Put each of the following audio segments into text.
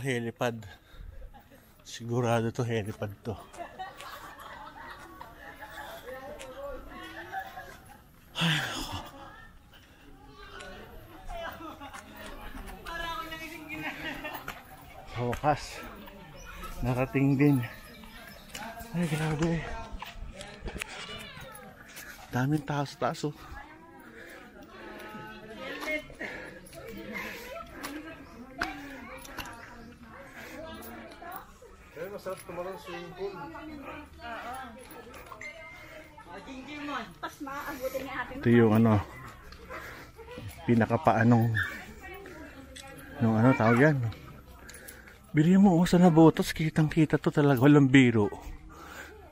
helipad. Sigurado to helipad to. Ay, sa wakas, narating din. Ay, grabe. Daming taas-taas oh. Masarap tumalon sa swimming pool. Ito yung ano, pinakapaanong nung ano tawag yan. Bili mo sa nabotas, kitang kita to talaga, walang biro.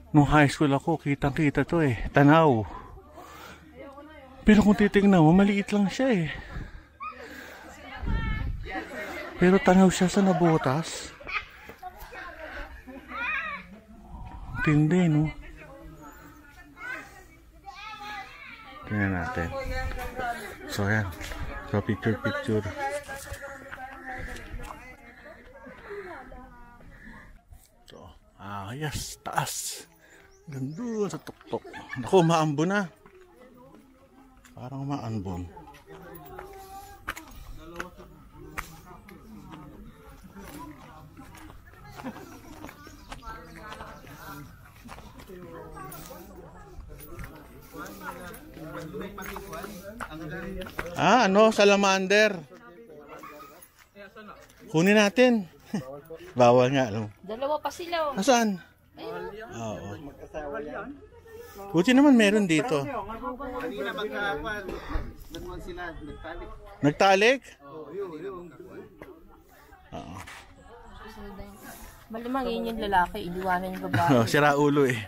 Nung high school ako, kitang kita to eh, tanaw. Pero kung titignan mo, maliit lang siya eh. Pero tanaw siya sa nabotas. Tindi, no? Tingnan natin. So, yan. So, picture. So, yes. Taas. Ganda sa tuktok. Naku, maambon na. Parang maambon. Ano? Salamander. Kunin natin. Bawal nga, alam. Dalawa pa sila. Nasaan? Oo. Buti naman meron dito. Kanina magkakapan. Nagman sila, nagtalik. Nagtalik? Oo. Malamang yun yung lalaki, iniwanan yung babae. Sira ulo eh.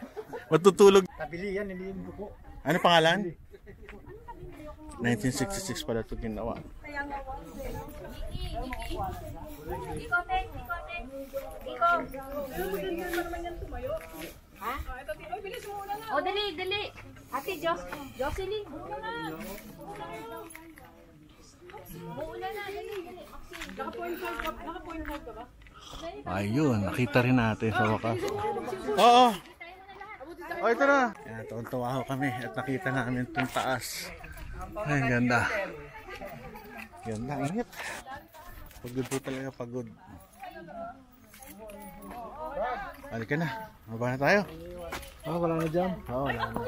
Matutulog. Tabili yan, hindi yung buko. Ano pangalan? 1966 pala ito ginawa. Ha? O, dali. Ate Jocelyn. Muna na, dali. Naka-point card ka ba? Ayun, nakita rin natin sa wakas. Oo. Oh, ito na. Yan, tuwan-tuwa ako kami at nakita namin itong taas. Ay, ganda. Ganda, ingat. Pagod po talaga, pagod. Halika na. Mababa na tayo. Wala na dyan. Wala na.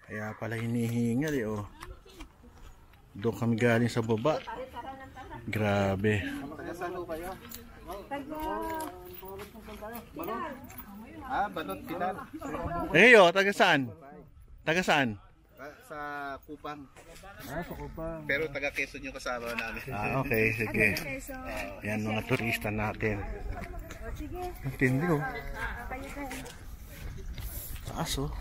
Kaya pala hinihingal eh, oh. Doon kami galing sa baba. Grabe. Balot, Pilar. Oh, taga saan? Taga saan? Sa Kupang. Sa Kupang. Pero taga Quezon yung kasama namin. Okay, sige. Yan mga turista natin. Ang tindi oh. Taas oh.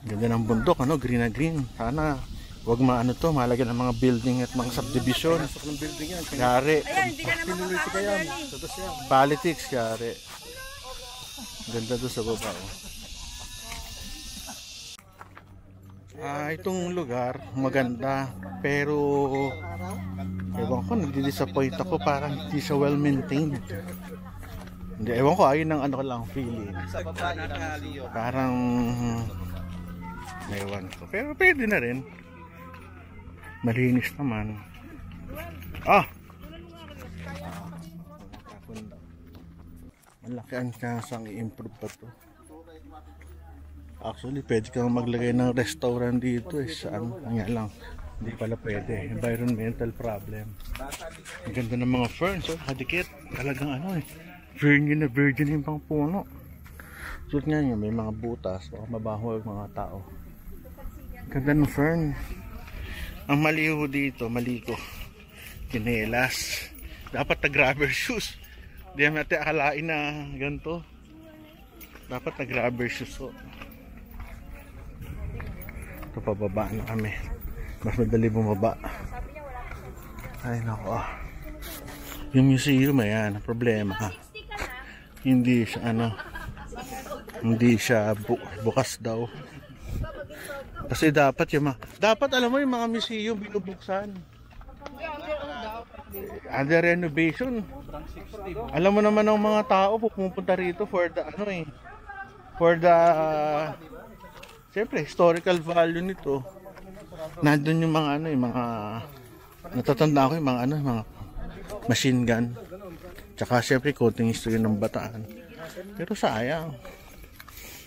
Ganda ng bundok, ano, green na green. Sana wag maano to, malagyan ng mga building at mga subdivision. Pasok ng building yan. Yari. Politika yan. Politics, yari. Ganda doon sa baba oh. Itong lugar maganda pero ewan ko, nagdi-disappoint ako, parang hindi siya well maintained. Hindi, ewan ko, ayun ang ano ko lang feeling. Parang ewan ko, pero pwede na rin. Malinis naman. Malaki ang chance ang i-improve pa to. Actually, pwede kang maglagay ng restaurant dito eh. Saan? Kanya lang. Hindi pala pwede. Environmental problem. Ang ganda ng mga ferns. Oh, hadikit. Talagang ano eh. Virgin na virgin yung pang puno. Suot nga nyo, may mga butas. Baka mabaho yung mga tao. Ganda ng fern. Ang maliho dito, maliko. Kinelas. Dapat nag-rubber shoes. Hindi natin akalain na ganito. Dapat nag-rubber shoes. Oh. Ito, pababa na kami. Mas madali bumaba. Ay nako. Yung museum, ayan, problema. Hindi siya ano, hindi siya bukas daw. Kasi dapat yung dapat alam mo yung mga museum binubuksan. under renovation. Alam mo naman ng mga tao pupunta rito for the ano eh, for the siyempre historical value nito. Nandun yung mga ano eh, mga natatanda ko yung mga ano, mga machine gun. Tsaka siyempre konting history ng Bataan. Pero sayang.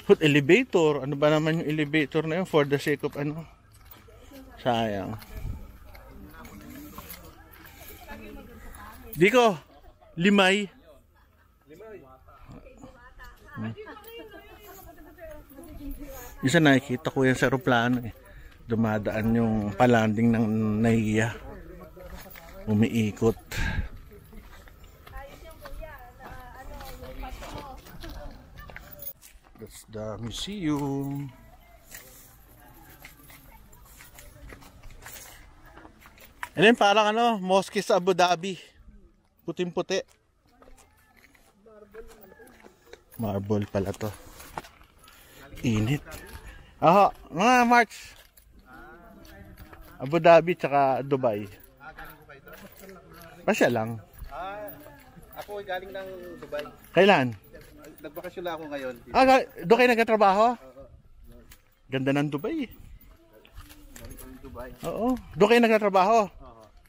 Foot elevator, ano ba naman yung elevator na yun for the sake of ano? Sayang. Diko, Limay. Isa nakikita ko yan sa aeroplano eh. Dumadaan yung palanding ng Naiya. Umiikot. That's the museum. And then parang ano, mosque sa Abu Dhabi. Puting-puti. Marble pala to. Init. Aha, mga March. Abu Dhabi tsaka Dubai. Pasya lang. Ako galing ng Dubai. Kailan? Nagbakasyon lang ako ngayon. Doon kayo nagkatrabaho? Ganda ng Dubai. Galing ko ng Dubai. Oo. Doon kayo nagkatrabaho?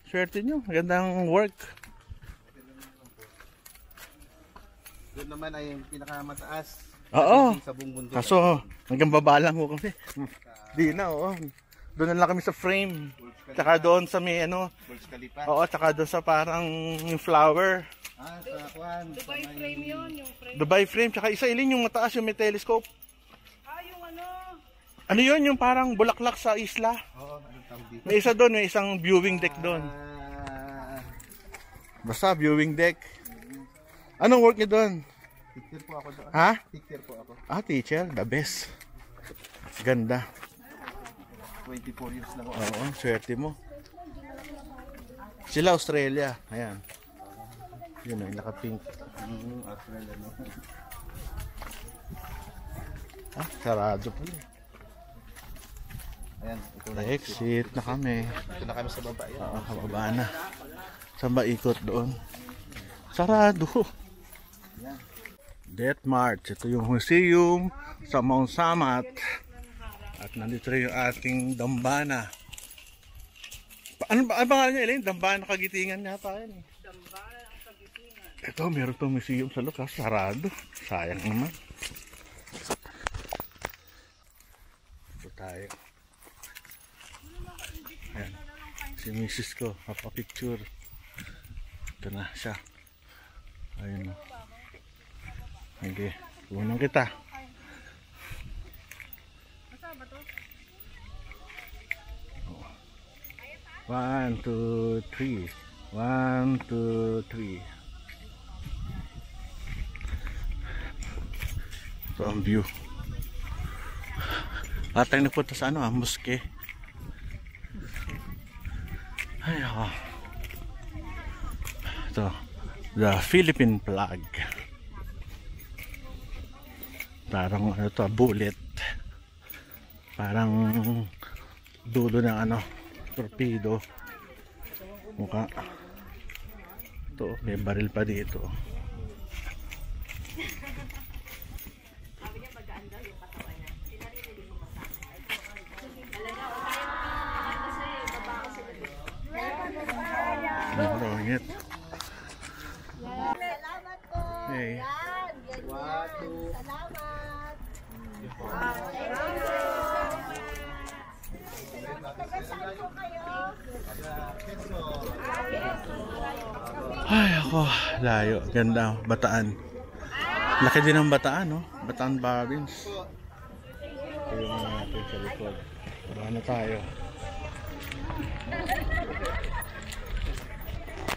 Swerte nyo. Gandang work. Doon naman ay yung pinakamataas. Oo. Sa buong mundo. Kaso, hanggang baba lang ko kami. Di na, oo. Doon na lang kami sa frame. Tsaka doon sa may ano. Burj Khalifa. Oo, tsaka doon sa parang yung flower. Sa Kwan. Dubai frame yun, yung frame. Dubai frame. Tsaka isa iling yung mataas yung may telescope. Yung ano? Ano yun? Yung parang bulaklak sa isla. Oo, anong tawag dito? May isa doon, may isang viewing deck doon. Basta viewing deck. Anong work niyo doon? Teacher po ako doon. Ha? Teacher po ako. Teacher. The best. Ganda. 24 years na ako. Oo, swerte mo. Sila Australia. Ayan. Yun o, naka-pink. Australia, no? Sarado pala. Ayan, ito na. Exit na kami. Ito na kami sa baba. Ayan. Oo, kababa na. Saan ba ikot doon? Sarado. Death March. Ito yung museum sa Mount Samat. At nandito rin yung ating dambana. Ano ba ang pangalan niya, Elaine? Dambana Kagitingan yata yan eh. Dambana ang Kagitingan. Ito, meron itong museum sa lukas. Sarado. Sayang naman. Ito tayo. Ayan. Si misis ko. Papapicture. Ito na siya. Ayun na. Okay. Unang kita. One, two, three. 1, 2, 3. Ito ang view. At tayo nagpunta sa ano, Mosque. Ay ako. Ito. The Philippine flag. Parang ano to, bullet. Parang dulo ng ano, torpedo. Mukha. Ito, may baril pa dito. Malungit. Salamat po. Hey. Yan. Salamat. Taga-saan po kayo? Ay ako, layo. Ganda, Bataan. Laki din ng Bataan, no? Bataan Province. Ito yung natin sa likod. Wala na tayo.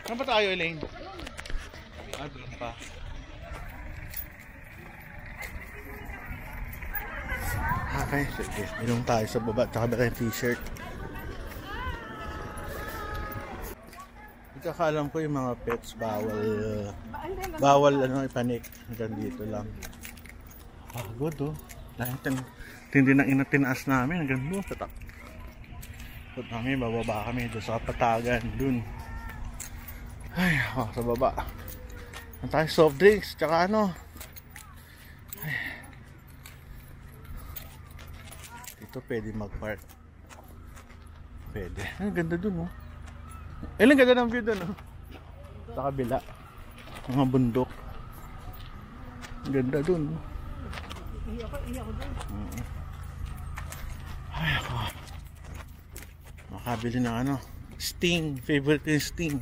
Saan ba tayo, Elaine? Doon pa. Okay, sige. Minum tayo sa baba. Tsaka ba tayong t-shirt? Ikakalam ko yung mga pets bawal ano ipanik. Hanggang dito lang. Good oh. Tindi ng inatinaas namin. Hanggang doon sa top. Kami bababa kami doon sa Kapatagan. Doon. Ay, sa baba. Ang tayo soft drinks, tsaka ano. Ay. Dito pwede mag-park. Pwede. Ang ganda dun, oh. Ang ganda ng view dun, oh. Sa kabila. Mga bundok. Ang ganda dun, oh. Ay, ako. Makabili ng ano. Sting. Favorite ko yung Sting.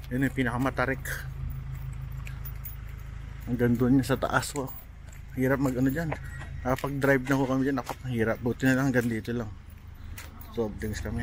Yun yung pinakamatarik. Hanggang doon sa taas ko. Hirap mag ano dyan. Nakapag drive na ko kami dyan. Napakahirap. Buti na lang hanggang dito lang. Soft drinks kami.